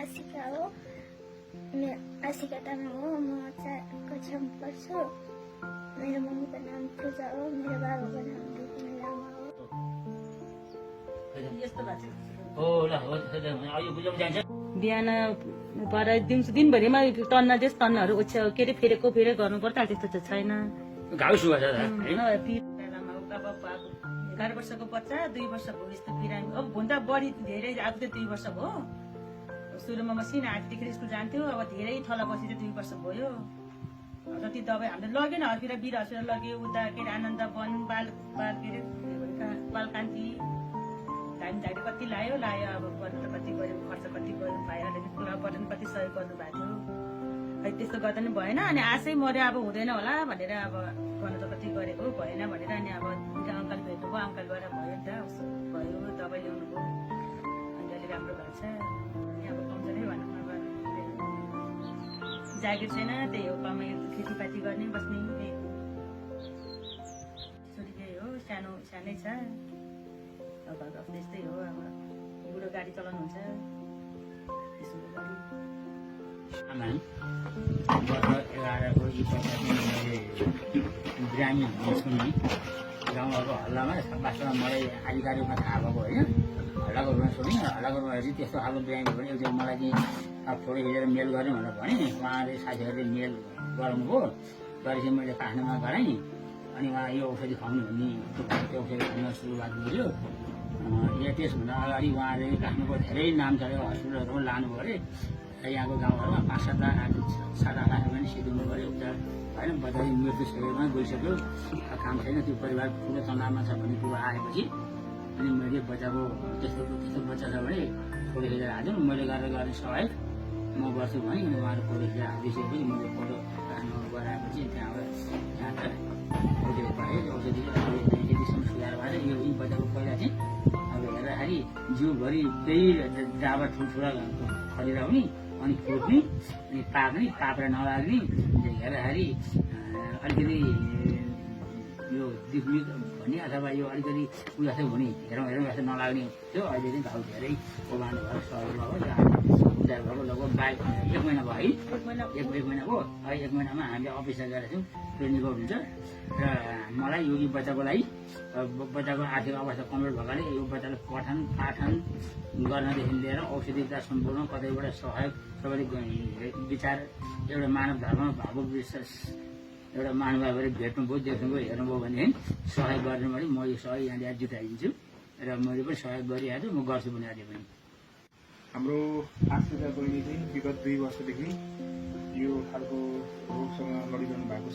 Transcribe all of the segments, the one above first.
आशिका हो। आशिका तामाङ हो। म 4 कक्षामा पढ्छु। मेरो मम्मीको नाम पूजा हो। मेरो बाबाको नाम रुकुम लामा हो। बिहान पर दिनभरिमा तन्ना जस तन्नाहरू के अरे फेरेको गर्नुपर्छ त्यस्तो चाहिँ छैन। 11 वर्षको बच्चा 2 वर्ष भयो यस्तो बिरामी। अब भन्दा बढी धेरै अब त 2 वर्ष भयो। सुरुमा मसिना आठदेखि स्कुल जान्थ्यो। अब धेरै थला बसी चाहिँ 2 वर्ष भयो। जति दबाई हामीले लगेन हस्पिटल वीर हस्पिटल लग्यो उता के अरे आनन्द वन बालकान्ति धाइले कति लायो अब गर्नु त कति गऱ्यो खर्च कति गऱ्यो भाइहरूले पुराबाट कति सहयोग गर्नुभएको थियो। खै त्यस्तो गर्दा नि भएन। अनि आशै मर्यो अब हुँदैन होला भनेर अब गर्नु त कति गरेको भएन भनेर अनि अब अङ्कल भेट्नुभयो। अङ्कल गएर भयो नि त भयो दबाई ल्याउनु भयो। अनि अलि राम्रो भएको छ। अनि अब कमजोरै भनौँ अब जागिर छैन त्यही हो कमाइ खेतीपाती गर्ने बस्ने त्यही हो। छोरी त्यही हो सानै छ। अब त्यस्तै हो। अब बुढो गाडी चलाउनुहुन्छ त्यसो गरी बिरामी हुने सुन्ने गाउँघरको हल्लामा वास्तवमा मलाई आधिकारिक रूपमा थाहा भएको होइन। हल्लाको रूपमा सुनेँ। हल्लाको रूपमा चाहिँ त्यस्तो खालको बिरामी भयो भने एकचोटि मलाई चाहिँ अब फोटो खिचेर मेल गर्ने भनेर भने उहाँले साथीहरूले मेल गराउनुभयो। गरेपछि मैले काठमाडौँमा गराएँ। अनि उहाँ यो औषधि खुवाउनु भन्ने त्यो औषधि खुवाउन सुरुवात गर्यो। त्यसभन्दा अगाडि उहाँले काठमाडौँको धेरै नाम चलेको हस्पिटलहरू पनि लानुभयो अरे। यहाँको गाउँघरमा 5-7 लाख 7-8 लाख पनि सिद्धिनु पऱ्यो उपचार होइन। बच्चा मृत्यु शरीरमा गइसक्यो। काम छैन। त्यो परिवार ठुलो तनावमा छ भन्ने कुरो आएपछि अनि मैले बच्चाको त्यस्तो बच्चा छ भने फोटो खिचेर हाल्छु। मैले गर्ने सहायक म गर्छु भने अनि उहाँहरू फोटो खिचेर हालिदिइसकेपछि मैले फोटो काठमाडौँ गराएपछि त्यहाँ औषधि पाएँ। औषधिसम्म सुधार भएर यो बच्चाको पहिला चाहिँ अब हेर्दाखेरि जिउभरि त्यही जाबा ठुल्ठुला खलिरहने अनि फुट्ने अनि पाक्ने पाप्रा नलाग्ने हेर्दाखेरि अलिकति यो दिग्मित भन्ने अथवा यो अलिकति उयो जस्तै हुने हेरौँ जस्तो नलाग्ने थियो। अहिले चाहिँ घाउ धेरै ओभान भएर सहयोग भयो। उपचार भएको लगभग 1 महिना भयो है। 1 महिना भयो। 1 महिनामा हामीले अफिसमा गएर छौँ। ट्रेनिङ हुन्छ र मलाई यो बच्चाको लागि बच्चाको आर्थिक अवस्था कमजोर भएकाले यो बच्चालाई पाठन गर्नदेखि लिएर औषधिका सम्पूर्ण कतैबाट सहयोग सबैले विचार एउटा मानव धर्म भाव विश्वास एउटा महानुभावहरू भेट्नुभयो देख्नुभयो हेर्नुभयो भने सहयोग गर्ने भने म यो सहयोग यहाँनिर जुटाइदिन्छु र मैले पनि सहयोग गरिहाल्छु। म गर्छु पनि अझै पनि। हाम्रो आश्रिता बहिनी चाहिँ विगत 2 वर्षदेखि यो खालको रोगसँग लडिरहनु भएको छ।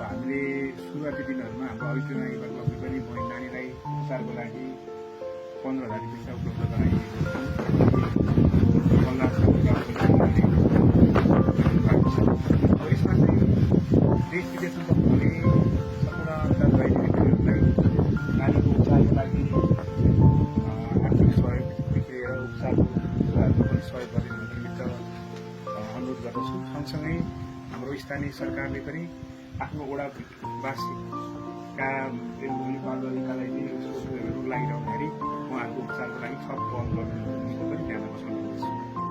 हामीले सुरुवाती दिनहरूमा हाम्रो अभिप्रायबाट लग्ने पनि नानीलाई उपचारको लागि 15,000 रुपियाँ उपलब्ध गराइएको छ। अब यसमा चाहिँ देश विदेशमा बस्नुहुने सम्पूर्ण दाजुभाइहरूलाई नानीको उपचारको लागि आर्थिक सहयोगदेखि लिएर उपचारको कुराहरूको पनि सहयोग गरिदिनु निमित्त अनुरोध गर्दछु। सँगसँगै हाम्रो स्थानीय सरकारले पनि आफ्नो वडावासीका बालबालिकालाई रोग लागिरहँदाखेरि उहाँहरूको उपचारको लागि थप पहल गर्नु पनि ध्यान बसाउनु पर्छ।